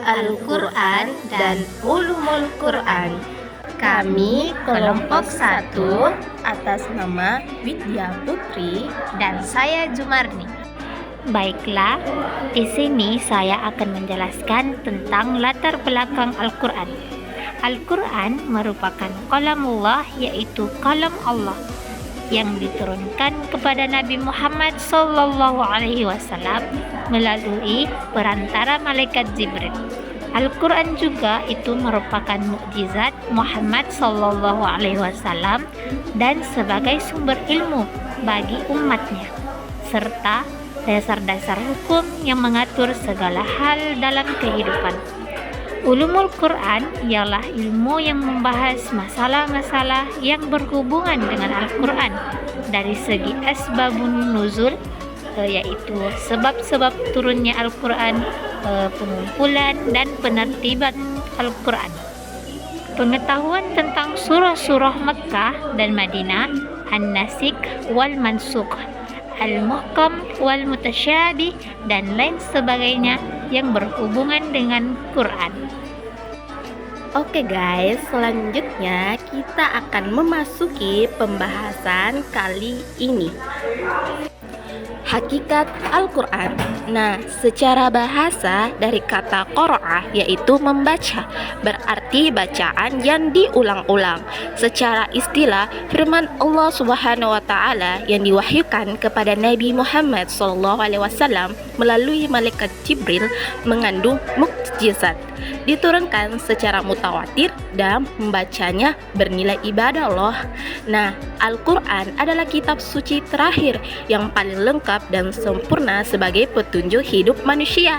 Al-Quran dan Ulumul Quran. Kami kelompok 1 atas nama Widya Putri dan saya Jumarni. Baiklah, di sini saya akan menjelaskan tentang latar belakang Al-Quran. Al-Quran merupakan kalamullah, yaitu kalam Allah yang diturunkan kepada Nabi Muhammad SAW melalui perantara malaikat Jibril. Al-Quran juga itu merupakan mukjizat Muhammad SAW dan sebagai sumber ilmu bagi umatnya, serta dasar-dasar hukum yang mengatur segala hal dalam kehidupan. Ulumul Quran ialah ilmu yang membahas masalah-masalah yang berhubungan dengan Al-Quran dari segi asbabun nuzul, yaitu sebab-sebab turunnya Al-Quran, pengumpulan dan penertiban Al-Quran. Pengetahuan tentang surah-surah Makkah dan Madinah, An-Nasikh wal Mansukh, Al-Muhkam wal Mutasyabih dan lain sebagainya yang berhubungan dengan Quran. Oke guys, selanjutnya kita akan memasuki pembahasan kali ini. Hakikat Al-Quran. Nah, secara bahasa dari kata qira'ah yaitu membaca, berarti bacaan yang diulang-ulang. Secara istilah, firman Allah Subhanahu wa taala yang diwahyukan kepada Nabi Muhammad SAW melalui malaikat Jibril mengandung mukjizat, diturunkan secara mutawatir dan membacanya bernilai ibadah Allah. Nah, Al-Quran adalah kitab suci terakhir yang paling lengkap dan sempurna sebagai petunjuk hidup manusia.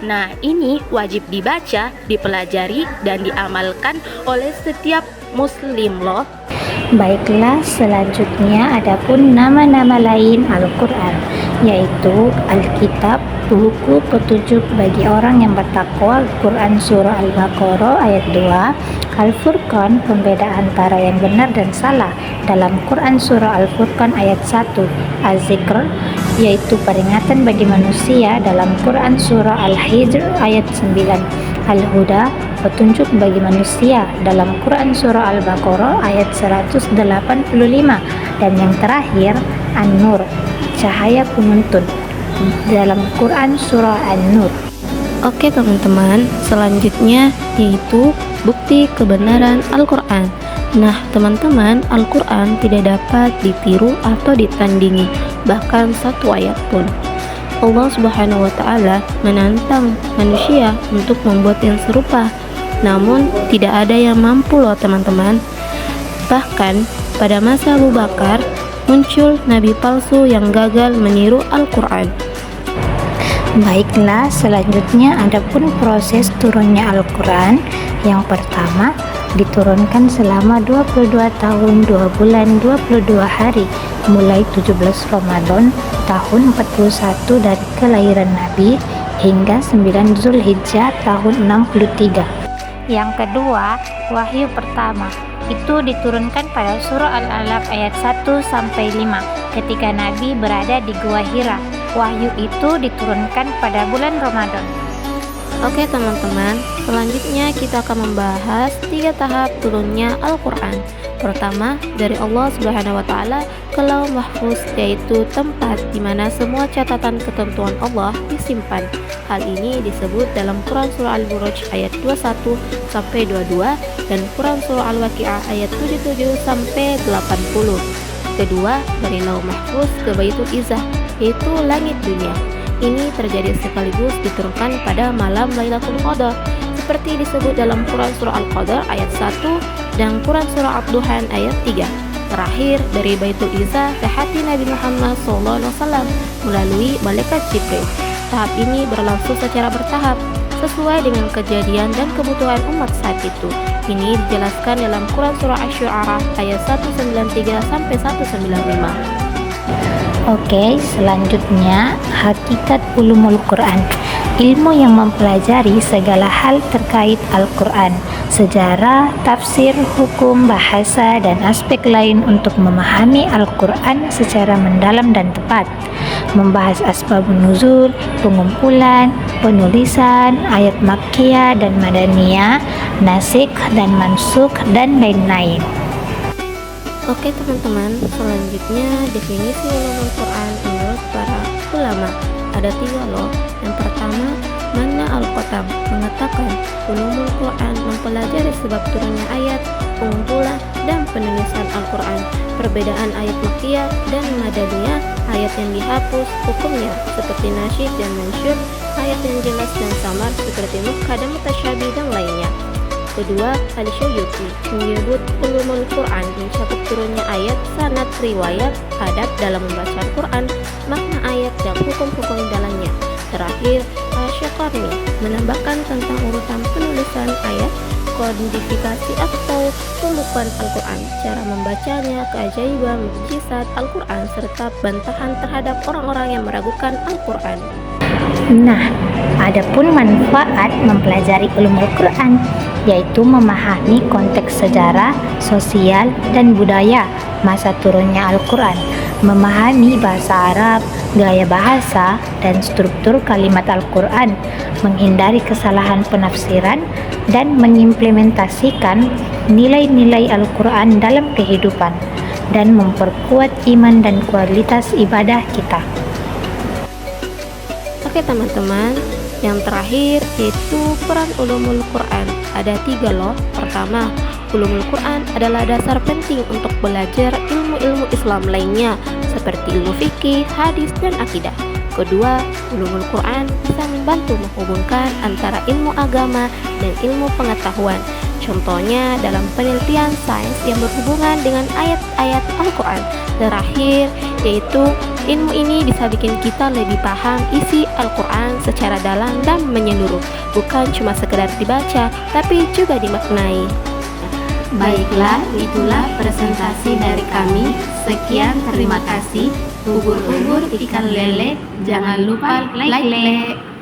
Nah, ini wajib dibaca, dipelajari, dan diamalkan oleh setiap muslim loh. Baiklah, selanjutnya adapun nama-nama lain Al-Quran, yaitu Alkitab, buku petunjuk bagi orang yang bertakwa, Quran surah Al-Baqarah ayat 2, Al-Furqan, pembeda antara yang benar dan salah dalam Quran surah Al-Furqan ayat 1, Az-Zikr, yaitu peringatan bagi manusia dalam Quran surah Al-Hijr ayat 9, Al-Huda, petunjuk bagi manusia dalam Quran surah Al-Baqarah ayat 185, dan yang terakhir An-Nur, cahaya penuntun dalam Quran surah An-Nur. Oke teman-teman, selanjutnya yaitu bukti kebenaran Al-Quran. Nah teman-teman, Al-Quran tidak dapat ditiru atau ditandingi, bahkan satu ayat pun. Allah Subhanahu wa taala menantang manusia untuk membuat yang serupa, namun tidak ada yang mampu loh teman-teman. Bahkan pada masa Abu Bakar muncul nabi palsu yang gagal meniru Al-Quran. Baiklah, selanjutnya adapun proses turunnya Al-Quran. Yang pertama, diturunkan selama 22 tahun 2 bulan 22 hari mulai 17 Ramadan tahun 41 dari kelahiran Nabi hingga 9 Zulhijjah tahun 63. Yang kedua, wahyu pertama itu diturunkan pada surah Al-Alaq ayat 1 sampai 5 ketika Nabi berada di Gua Hira. Wahyu itu diturunkan pada bulan Ramadan. Oke teman-teman, selanjutnya kita akan membahas 3 tahap turunnya Al-Quran. Pertama, dari Allah Subhanahu wa taala ke Lauh Mahfuz, yaitu tempat di mana semua catatan ketentuan Allah disimpan. Hal ini disebut dalam Quran surah Al-Buruj ayat 21 sampai 22 dan Quran surah Al-Waqiah ayat 77 sampai 80. Kedua, dari Lauh Mahfuz ke Baitul Izzah, yaitu langit dunia. Ini terjadi sekaligus diturunkan pada malam Lailatul Qadar, seperti disebut dalam Quran surah Al-Qadar ayat 1 dan Quran surah Ad-Duhan ayat 3. Terakhir, dari Baitul Izzah ke hati Nabi Muhammad SAW melalui malaikat Jibril. Tahap ini berlangsung secara bertahap sesuai dengan kejadian dan kebutuhan umat saat itu. Ini dijelaskan dalam Quran surah Asy-Syu'ara ayat 193 sampai 195. Oke, selanjutnya hakikat ulumul Quran. ilmu yang mempelajari segala hal terkait Al-Quran, sejarah, tafsir, hukum, bahasa, dan aspek lain untuk memahami Al-Quran secara mendalam dan tepat. Membahas asbabun nuzul, pengumpulan, penulisan, ayat makkiyah dan madaniyah, nasikh dan mansukh, dan lain-lain. Oke teman-teman, selanjutnya definisi ulumul Quran menurut para ulama. Ada 3 loh. Yang pertama, Manna Al-Qatam mengatakan ulumul Quran mempelajari sebab turunnya ayat, pengumpulan, dan penulisan Al-Quran, perbedaan ayat makkiyah dan madaniyah, ayat yang dihapus, hukumnya seperti nasyid dan mansyur, ayat yang jelas dan samar seperti muhkam dan mutasyabih dan lainnya. Kedua, Al-Syuyuti menyebut ulumul Quran mencakup turunnya ayat, sanad, riwayat, adab dalam membaca Al-Quran, makna ayat dan hukum-hukum dalamnya. Terakhir, Al-Syakarni menambahkan tentang urutan penulisan ayat, kodifikasi atau pembukuan Al-Quran, cara membacanya, keajaiban, mukjizat Al-Quran, serta bantahan terhadap orang-orang yang meragukan Al-Quran. Nah, adapun manfaat mempelajari ulumul Quran, yaitu memahami konteks sejarah, sosial, dan budaya masa turunnya Al-Quran, memahami bahasa Arab, gaya bahasa, dan struktur kalimat Al-Quran, menghindari kesalahan penafsiran, dan mengimplementasikan nilai-nilai Al-Quran dalam kehidupan, dan memperkuat iman dan kualitas ibadah kita. Oke teman-teman, yang terakhir yaitu peran ulumul Quran. Ada 3 loh. Pertama, ulumul Quran adalah dasar penting untuk belajar ilmu-ilmu Islam lainnya seperti ilmu fikih, hadis, dan akidah. Kedua, ulumul Quran bisa membantu menghubungkan antara ilmu agama dan ilmu pengetahuan. Contohnya dalam penelitian sains yang berhubungan dengan ayat-ayat Al-Quran. Terakhir, yaitu ilmu ini bisa bikin kita lebih paham isi Al-Quran secara dalam dan menyeluruh, bukan cuma sekedar dibaca, tapi juga dimaknai. Baiklah, itulah presentasi dari kami. Sekian, terima kasih. Ubur-ubur ikan lele, jangan lupa like.